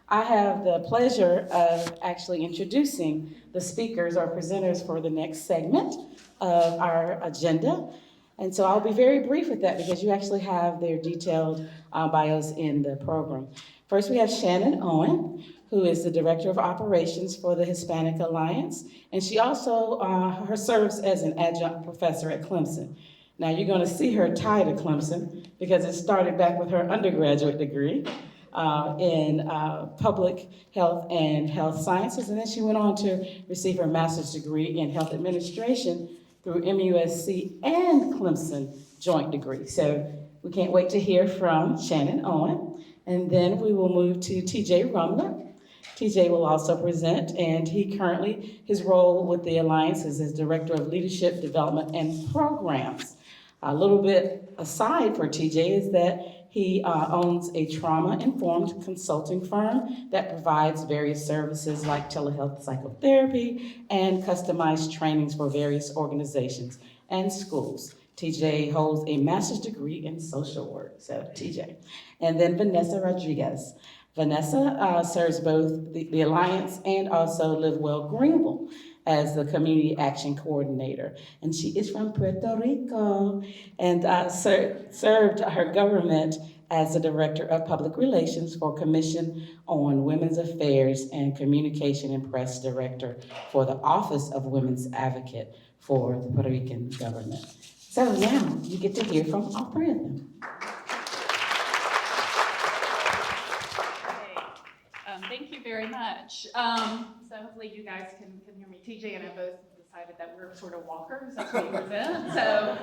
I have the pleasure of actually introducing the speakers or presenters for the next segment of our agenda. And so I'll be very brief with that because you actually have their detailed bios in the program. First, we have Shannon Owen, who is the Director of Operations for the Hispanic Alliance, and she also her serves as an adjunct professor at Clemson. Now, you're going to see her tie to Clemson because it started back with her undergraduate degree in public health and health sciences, and then she went on to receive her master's degree in health administration through MUSC and Clemson joint degree. So we can't wait to hear from Shannon Owen, and then we will move to TJ Rumler. TJ will also present, and his role with the Alliance is as Director of Leadership Development and Programs. A little bit aside for TJ is that he owns a trauma-informed consulting firm that provides various services like telehealth psychotherapy and customized trainings for various organizations and schools. TJ holds a master's degree in social work, so TJ. And then Vanessa Rodriguez. Vanessa serves both the Alliance and also LiveWell Greenville as the Community Action Coordinator. And she is from Puerto Rico and served her government as the Director of Public Relations for Commission on Women's Affairs and Communication and Press Director for the Office of Women's Advocate for the Puerto Rican government. So now you get to hear from all three of them. Thank you very much. So hopefully you guys can hear me. TJ and I both decided that we're sort of walkers as we present, so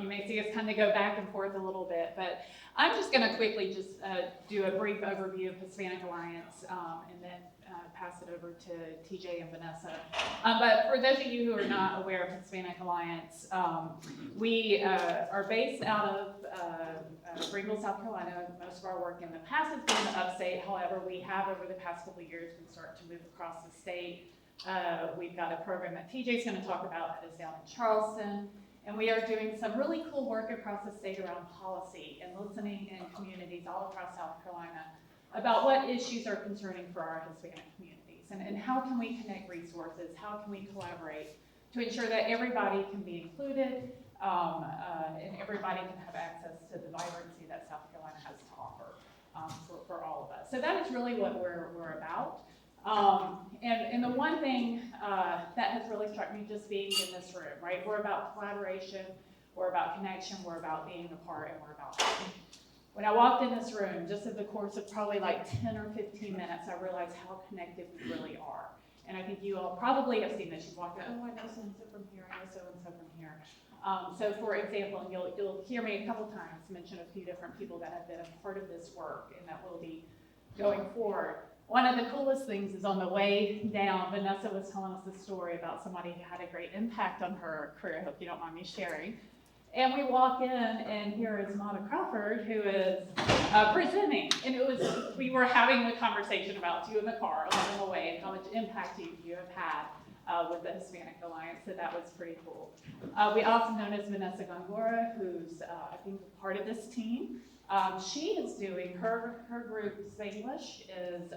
you may see us kind of go back and forth a little bit, but I'm just going to quickly just do a brief overview of Hispanic Alliance and then pass it over to TJ and Vanessa. But for those of you who are not aware of Hispanic Alliance, we are based out of Greenville, South Carolina. Most of our work in the past has been in the upstate. However, we have over the past couple of years been starting to move across the state. We've got a program that TJ's going to talk about that is down in Charleston. And we are doing some really cool work across the state around policy and listening in communities all across South Carolina about what issues are concerning for our Hispanic communities and how can we connect resources, how can we collaborate to ensure that everybody can be included and everybody can have access to the vibrancy that South Carolina has to offer for all of us. So that is really what we're about. And the one thing that has really struck me just being in this room, right? We're about collaboration, we're about connection, we're about being apart, and we're about helping. When I walked in this room, just in the course of probably like 10 or 15 minutes, I realized how connected we really are. And I think you all probably have seen this. You've walked in, oh, I know so-and-so from here, I know so-and-so from here. So for example, and you'll hear me a couple times mention a few different people that have been a part of this work and that will be going forward. One of the coolest things is on the way down, Vanessa was telling us a story about somebody who had a great impact on her career. I hope you don't mind me sharing. And we walk in, and here is Mata Crawford, who is presenting. And we were having a conversation about you in the car along the way and how much impact you have had with the Hispanic Alliance, so that was pretty cool. We also known as Vanessa Gongora, who's, I think, part of this team. She is doing, her group, English, is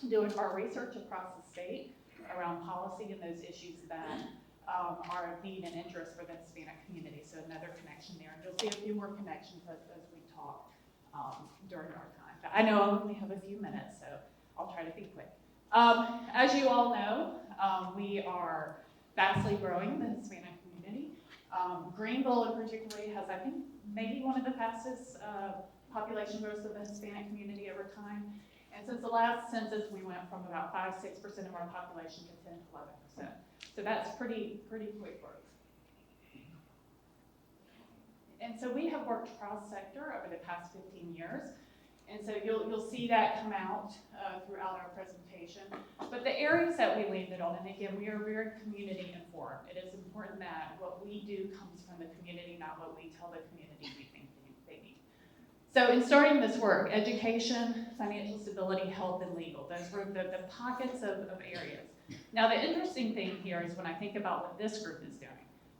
doing our research across the state around policy and those issues that are of need and interest for the Hispanic community. So another connection there. And you'll see a few more connections as we talk during our time. But I know I only have a few minutes, so I'll try to be quick. As you all know, we are vastly growing the Hispanic community. Greenville in particular has, I think, maybe one of the fastest population growths of the Hispanic community over time. And since the last census, we went from about 5-6% of our population to 10-11%. So that's pretty quick growth. And so we have worked cross-sector over the past 15 years. And so you'll see that come out throughout our presentation. But the areas that we landed on, and again, we are very community informed. It is important that what we do comes from the community, not what we tell the community we think they need. So in starting this work, education, financial stability, health, and legal, those were the pockets of areas. Now the interesting thing here is when I think about what this group is doing,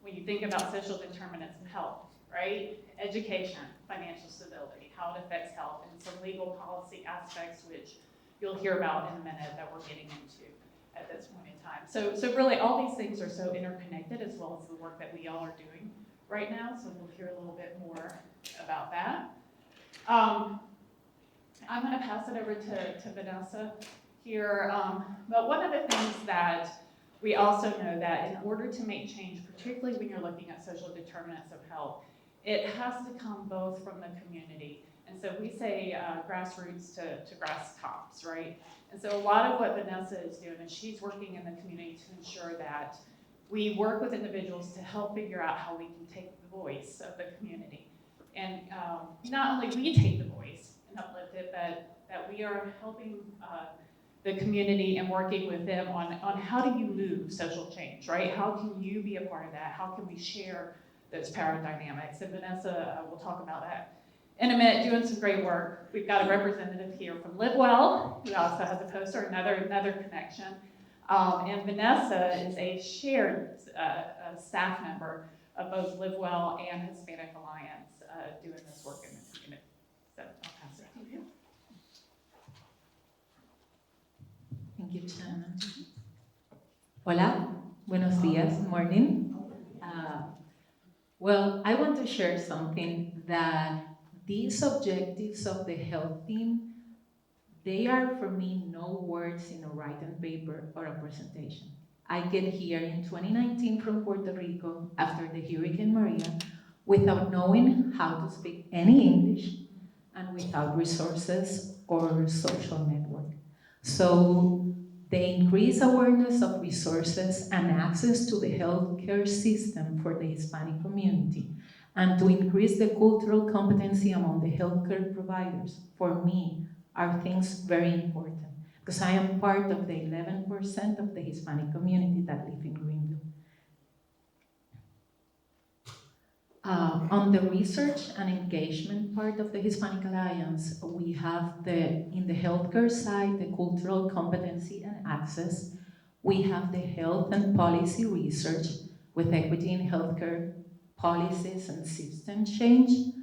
when you think about social determinants of health, right? Education, financial stability, how it affects health, and some legal policy aspects which you'll hear about in a minute that we're getting into at this point in time. So really all these things are so interconnected, as well as the work that we all are doing right now. So we'll hear a little bit more about that. I'm going to pass it over to Vanessa here. But one of the things that we also know that in order to make change, particularly when you're looking at social determinants of health, it has to come both from the community. And so we say grassroots to grass tops, right? And so a lot of what Vanessa is doing is she's working in the community to ensure that we work with individuals to help figure out how we can take the voice of the community. And not only we take the voice and uplift it, but that we are helping the community and working with them on how do you move social change, right? How can you be a part of that? How can we share those power dynamics? And Vanessa will talk about that in a minute, doing some great work. We've got a representative here from LiveWell, who also has a poster, another connection. And Vanessa is a shared staff member of both LiveWell and Hispanic Alliance doing this work in the community. So I'll pass it to you. Thank you, Shannon. Hola, buenos días, morning. Well, I want to share something that these objectives of the health team, they are for me no words in a written paper or a presentation. I get here in 2019 from Puerto Rico after the Hurricane Maria without knowing how to speak any English and without resources or social network. So the increased awareness of resources and access to the healthcare system for the Hispanic community, and to increase the cultural competency among the healthcare providers, for me, are things very important, because I am part of the 11% of the Hispanic community that live in Greenville. On the research and engagement part of the Hispanic Alliance, we have in the healthcare side, the cultural competency and access. We have the health and policy research with equity in healthcare policies and system change.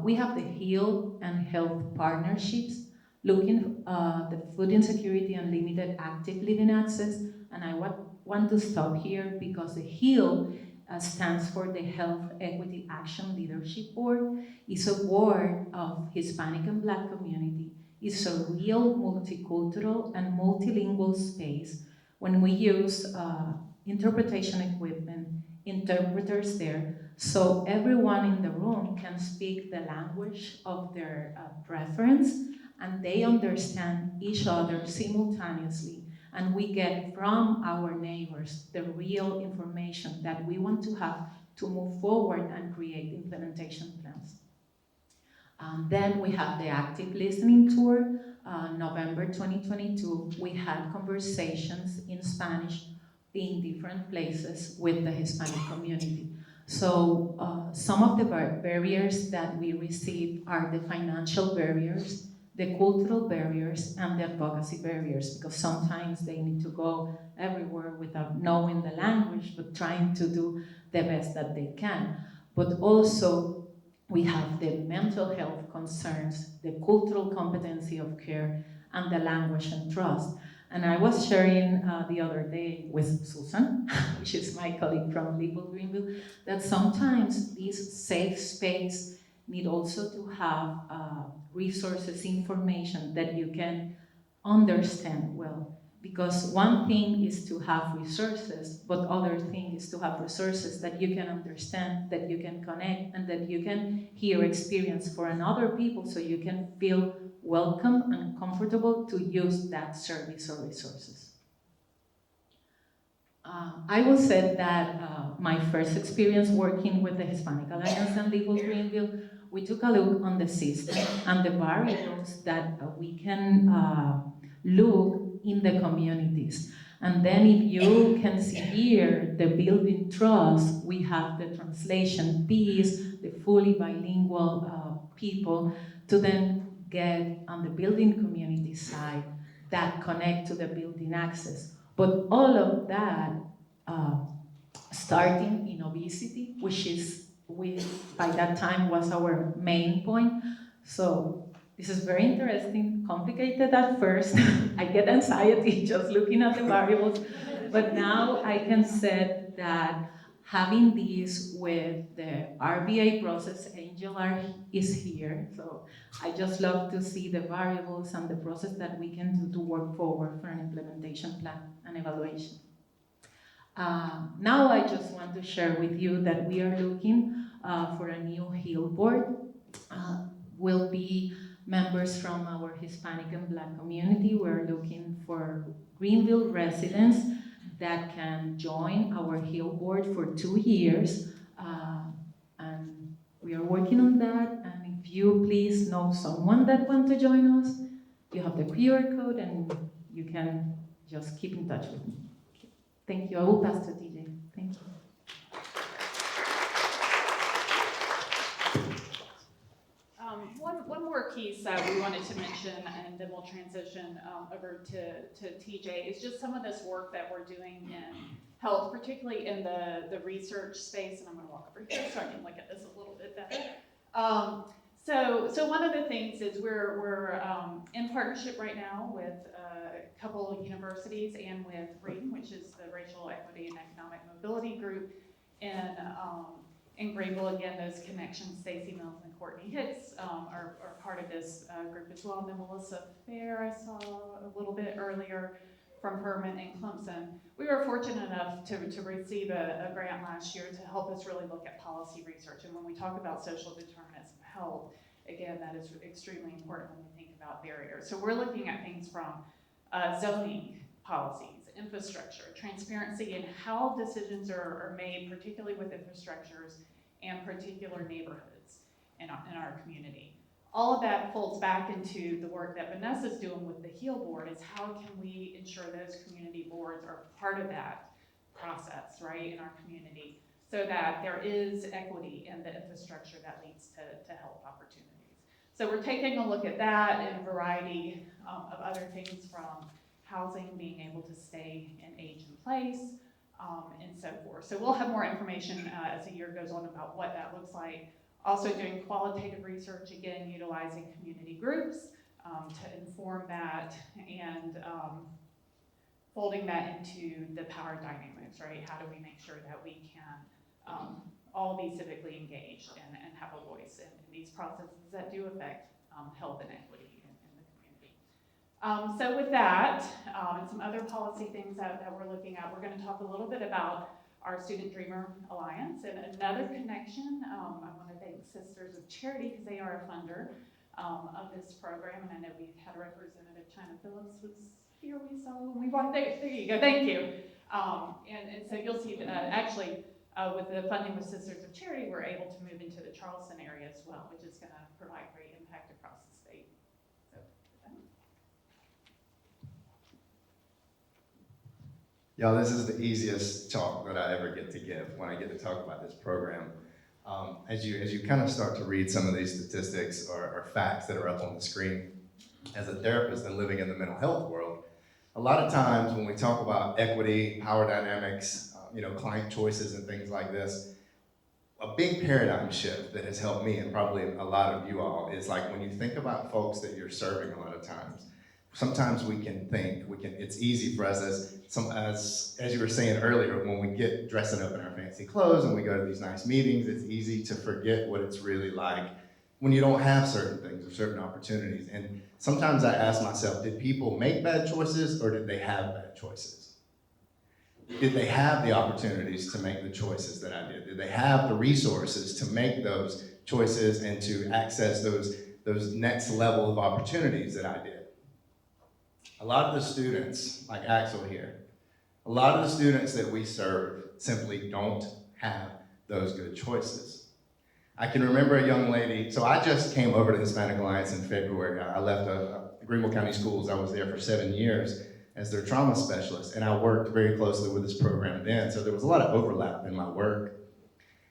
We have the heal and health partnerships, looking the food insecurity and limited active living access. And I want to stop here because the HEAL stands for the Health Equity Action Leadership Board. It's a board of Hispanic and Black community. It's a real multicultural and multilingual space. When we use interpretation equipment, interpreters there, so everyone in the room can speak the language of their preference, and they understand each other simultaneously. And we get from our neighbors the real information that we want to have to move forward and create implementation plans. Then we have the active listening tour. November 2022, we had conversations in Spanish in different places with the Hispanic community. So some of the barriers that we receive are the financial barriers, the cultural barriers, and the advocacy barriers, because sometimes they need to go everywhere without knowing the language, but trying to do the best that they can. But also, we have the mental health concerns, the cultural competency of care, and the language and trust. And I was sharing the other day with Susan, which is my colleague from Greenville, that sometimes this safe space need also to have resources, information that you can understand well. Because one thing is to have resources, but other thing is to have resources that you can understand, that you can connect, and that you can hear experience for another people, so you can feel welcome and comfortable to use that service or resources. I will say that my first experience working with the Hispanic Alliance and Greenville, we took a look on the system and the variables that we can look in the communities. And then if you can see here, the building trust, we have the translation piece, the fully bilingual people, to then get on the building community side that connect to the building access. But all of that starting in obesity, which is, by that time was our main point. So This is very interesting, complicated at first. I get anxiety just looking at the variables, but now I can say that having this with the RBA process, Angel is here. So I just love to see the variables and the process that we can do to work forward for an implementation plan and evaluation. Now I just want to share with you that we are looking for a new Hill board. Will be members from our Hispanic and Black community. We're looking for Greenville residents that can join our Hill board for 2 years. And we are working on that. And if you please know someone that wants to join us, you have the QR code and you can just keep in touch with me. Thank you. I will pass to DJ. Thank you. One more piece that we wanted to mention, and then we'll transition over to TJ, is just some of this work that we're doing in health, particularly in the research space. And I'm going to walk over here so I can look at this a little bit better. So one of the things is we're in partnership right now with a couple of universities and with RAIN, which is the Racial Equity and Economic Mobility Group in Greenville. Again, those connections, Stacey Mills and Courtney Hicks, are part of this group as well. And then Melissa Fair, I saw a little bit earlier from Herman and Clemson. We were fortunate enough to receive a grant last year to help us really look at policy research. And when we talk about social determinants of health, again, that is extremely important when we think about barriers. So we're looking at things from zoning policies, infrastructure, transparency, and how decisions are made, particularly with infrastructures and particular neighborhoods in our community. All of that folds back into the work that Vanessa's doing with the HEAL board, is how can we ensure those community boards are part of that process, right, in our community, so that there is equity in the infrastructure that leads to health opportunities. So we're taking a look at that and a variety of other things, from housing, being able to stay and age in place, and so forth. So we'll have more information as the year goes on about what that looks like. Also doing qualitative research, again, utilizing community groups to inform that, and folding that into the power dynamics, right? How do we make sure that we can all be civically engaged and have a voice in these processes that do affect health and equity in the community. So with that, and some other policy things that we're looking at, we're going to talk a little bit about our Student Dreamer Alliance. And another connection, I want to thank Sisters of Charity, because they are a funder of this program. And I know we've had Representative China Phillips was here, we saw when we walked there. There you go, thank you. And so you'll see that actually with the funding with Sisters of Charity, we're able to move into the Charleston area as well, which is going to provide great impact across the state. So, Y'all, this is the easiest talk that I ever get to give when I get to talk about this program. As you kind of start to read some of these statistics or facts that are up on the screen, as a therapist and living in the mental health world, a lot of times when we talk about equity, power dynamics, client choices and things like this, a big paradigm shift that has helped me and probably a lot of you all is like when you think about folks that you're serving a lot of times, sometimes it's easy for us as you were saying earlier, when we get dressing up in our fancy clothes and we go to these nice meetings, it's easy to forget what it's really like when you don't have certain things or certain opportunities. And sometimes I ask myself, did people make bad choices or did they have bad choices? Did they have the opportunities to make the choices that I did? Did they have the resources to make those choices and to access those next level of opportunities that I did? A lot of the students, like Axel here, a lot of the students that we serve simply don't have those good choices. I can remember a young lady, so I just came over to the Hispanic Alliance in February. I left Greenville County Schools. I was there for 7 years as their trauma specialist, and I worked very closely with this program then, so there was a lot of overlap in my work.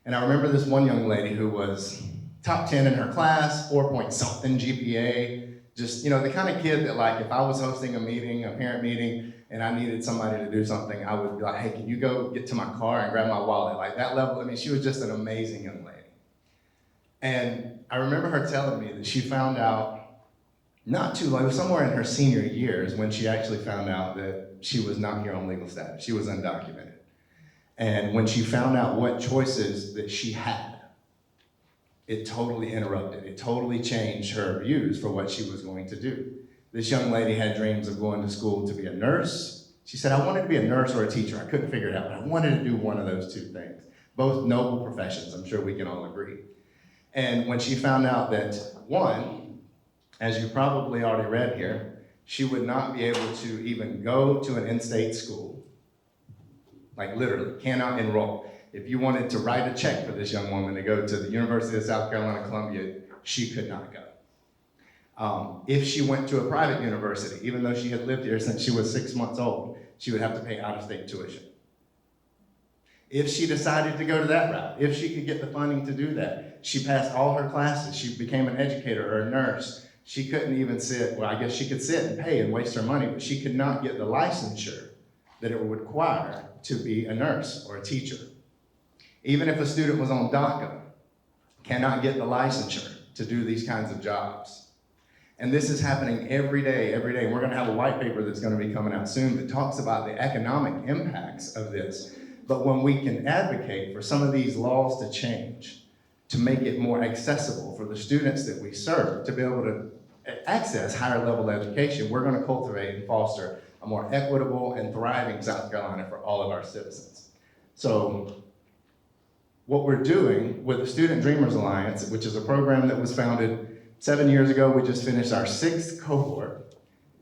And I remember this one young lady who was top 10 in her class, 4-point-something GPA, just, the kind of kid that, like, if I was hosting a meeting, a parent meeting, and I needed somebody to do something, I would be like, hey, can you go get to my car and grab my wallet? Like, that level, she was just an amazing young lady. And I remember her telling me that she found out not too long, it was somewhere in her senior years when she actually found out that she was not here on legal status. She was undocumented. And when she found out what choices that she had, it totally interrupted. It totally changed her views for what she was going to do. This young lady had dreams of going to school to be a nurse. She said, I wanted to be a nurse or a teacher. I couldn't figure it out, but I wanted to do one of those two things. Both noble professions, I'm sure we can all agree. And when she found out that, one, as you probably already read here, she would not be able to even go to an in-state school, like literally, cannot enroll. If you wanted to write a check for this young woman to go to the University of South Carolina, Columbia, she could not go. If she went to a private university, even though she had lived here since she was 6 months old, she would have to pay out-of-state tuition. If she decided to go to that route, if she could get the funding to do that, she passed all her classes, she became an educator or a nurse, she couldn't even sit, well, I guess she could sit and pay and waste her money, but she could not get the licensure that it would require to be a nurse or a teacher. Even if a student was on DACA, cannot get the licensure to do these kinds of jobs. And this is happening every day, every day. And we're gonna have a white paper that's gonna be coming out soon that talks about the economic impacts of this. But when we can advocate for some of these laws to change, to make it more accessible for the students that we serve, to be able to access higher level education, we're gonna cultivate and foster a more equitable and thriving South Carolina for all of our citizens. So, what we're doing with the Student Dreamers Alliance, which is a program that was founded 7 years ago, we just finished our 6th cohort,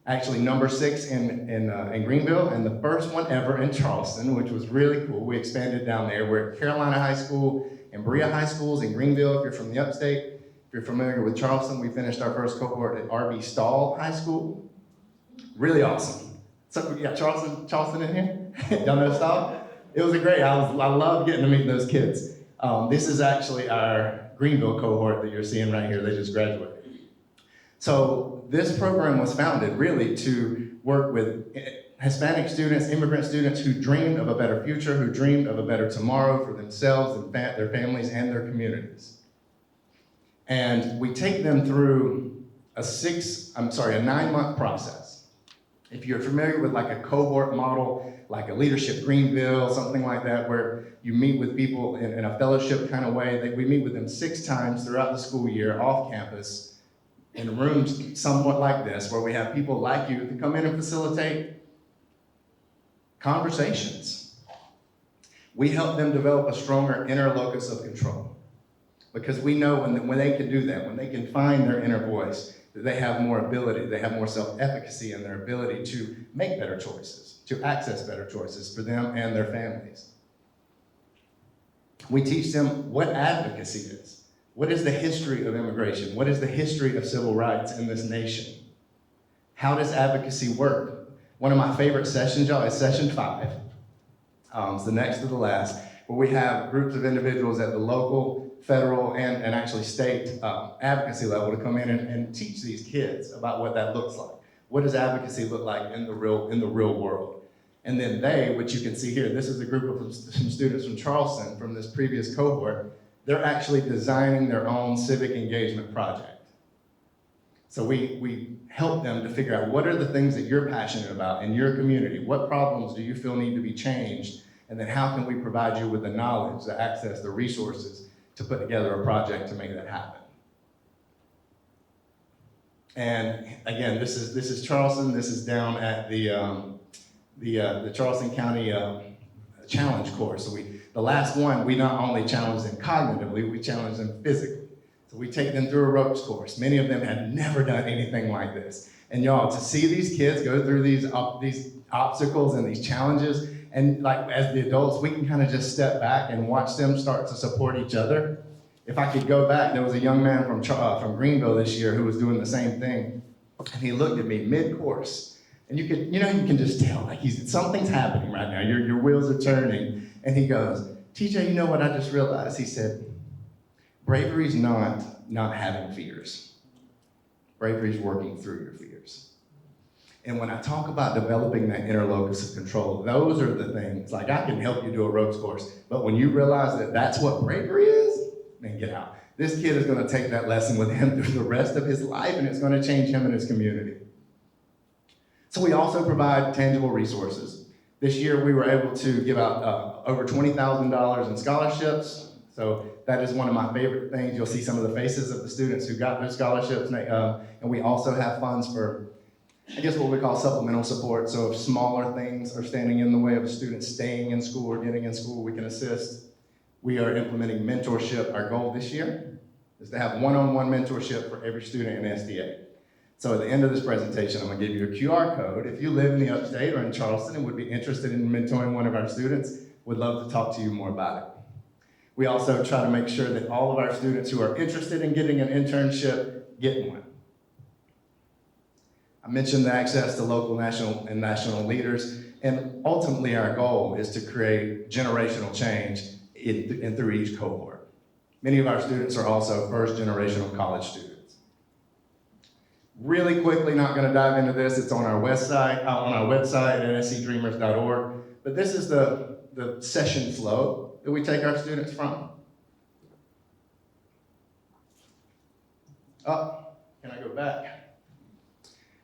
actually number 6 in Greenville, and the first one ever in Charleston, which was really cool. We expanded down there. We're at Carolina High School and Berea High Schools in Greenville, if you're from the upstate. If you're familiar with Charleston, we finished our first cohort at R.B. Stahl High School. Really awesome. So we got Charleston in here? Y'all know Stahl? It was I love getting to meet those kids. This is actually our Greenville cohort that you're seeing right here. They just graduated. So this program was founded really to work with Hispanic students, immigrant students who dreamed of a better future, who dreamed of a better tomorrow for themselves and their families and their communities. And we take them through a 9-month process. If you're familiar with like a cohort model, like a Leadership Greenville, something like that, where you meet with people in a fellowship kind of way, we meet with them 6 times throughout the school year off campus in rooms somewhat like this, where we have people like you to come in and facilitate conversations. We help them develop a stronger inner locus of control, because we know when they can do that, when they can find their inner voice, that they have more ability, they have more self-efficacy in their ability to make better choices, to access better choices for them and their families. We teach them what advocacy is. What is the history of immigration? What is the history of civil rights in this nation? How does advocacy work? One of my favorite sessions, y'all, is session 5. It's the next to the last, where we have groups of individuals at the local, federal, and actually state advocacy level to come in and teach these kids about what that looks like. What does advocacy look like in the real world? And then they, which you can see here, this is a group of some students from Charleston from this previous cohort, they're actually designing their own civic engagement project. So we help them to figure out what are the things that you're passionate about in your community? What problems do you feel need to be changed? And then how can we provide you with the knowledge, the access, the resources to put together a project to make that happen? And again, this is Charleston. This is down at the Charleston County Challenge course. So the last one, we not only challenge them cognitively, we challenge them physically. So we take them through a ropes course. Many of them had never done anything like this. And y'all, to see these kids go through these obstacles and these challenges, and like as the adults, we can kind of just step back and watch them start to support each other. If I could go back, there was a young man from Greenville this year who was doing the same thing. And he looked at me mid-course. And you can just tell, like something's happening right now. Your wheels are turning. And he goes, TJ, you know what I just realized? He said, bravery's not having fears. Bravery's working through your fears. And when I talk about developing that inner locus of control, those are the things, like I can help you do a ropes course, but when you realize that that's what bravery is, then get out. This kid is going to take that lesson with him through the rest of his life, and it's going to change him and his community. So we also provide tangible resources. This year we were able to give out over $20,000 in scholarships. So that is one of my favorite things. You'll see some of the faces of the students who got those scholarships. And we also have funds for, I guess, what we call supplemental support. So if smaller things are standing in the way of a student staying in school or getting in school, we can assist. We are implementing mentorship. Our goal this year is to have one-on-one mentorship for every student in SDA. So at the end of this presentation, I'm going to give you a QR code. If you live in the upstate or in Charleston and would be interested in mentoring one of our students, would love to talk to you more about it. We also try to make sure that all of our students who are interested in getting an internship get one. I mentioned the access to local, national, and national leaders, and ultimately our goal is to create generational change in through each cohort. Many of our students are also first-generational college students. Really quickly, not going to dive into this. It's on our website at scdreamers.org. But this is the session flow that we take our students from. Can I go back?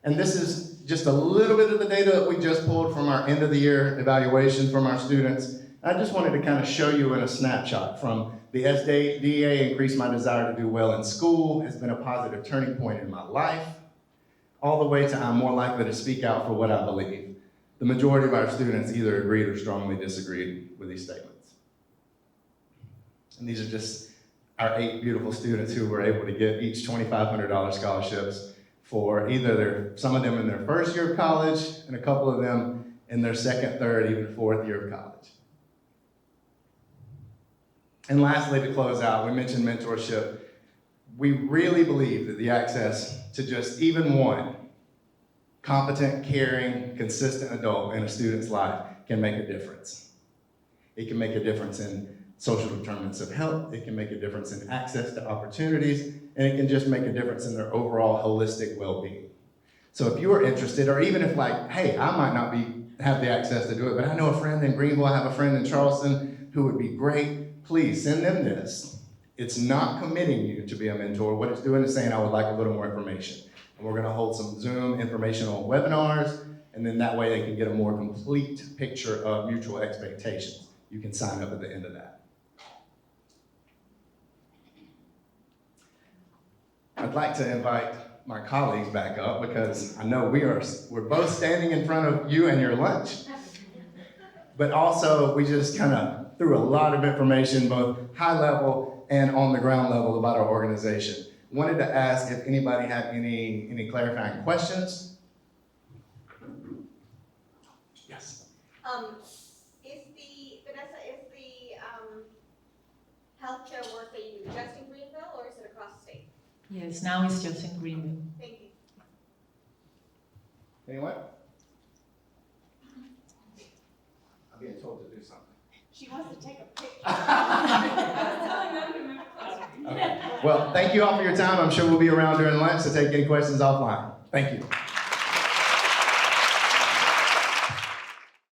And this is just a little bit of the data that we just pulled from our end of the year evaluation from our students. I just wanted to kind of show you in a snapshot from the SDA increased my desire to do well in school, has been a positive turning point in my life, all the way to I'm more likely to speak out for what I believe. The majority of our students either agreed or strongly disagreed with these statements. And these are just our 8 beautiful students who were able to get each $2,500 scholarships for either some of them in their first year of college and a couple of them in their second, third, even fourth year of college. And lastly, to close out, we mentioned mentorship. We really believe that the access to just even one competent, caring, consistent adult in a student's life can make a difference. It can make a difference in social determinants of health, it can make a difference in access to opportunities, and it can just make a difference in their overall holistic well-being. So if you are interested, or even if like, hey, I might not have the access to do it, but I know a friend in Greenville, I have a friend in Charleston who would be great, please send them this. It's not committing you to be a mentor. What it's doing is saying, I would like a little more information. And we're gonna hold some Zoom informational webinars, and then that way they can get a more complete picture of mutual expectations. You can sign up at the end of that. I'd like to invite my colleagues back up because I know we're both standing in front of you and your lunch, but also we just kind of threw a lot of information, both high level and on the ground level about our organization. Wanted to ask if anybody had any clarifying questions. Yes. Vanessa, is the healthcare work that you do just in Greenville or is it across the state? Yes, now it's just in Greenville. Thank you. Anyone? I'm being told to do something. She wants to take a picture. Okay. Well, thank you all for your time. I'm sure we'll be around during lunch to take any questions offline. Thank you.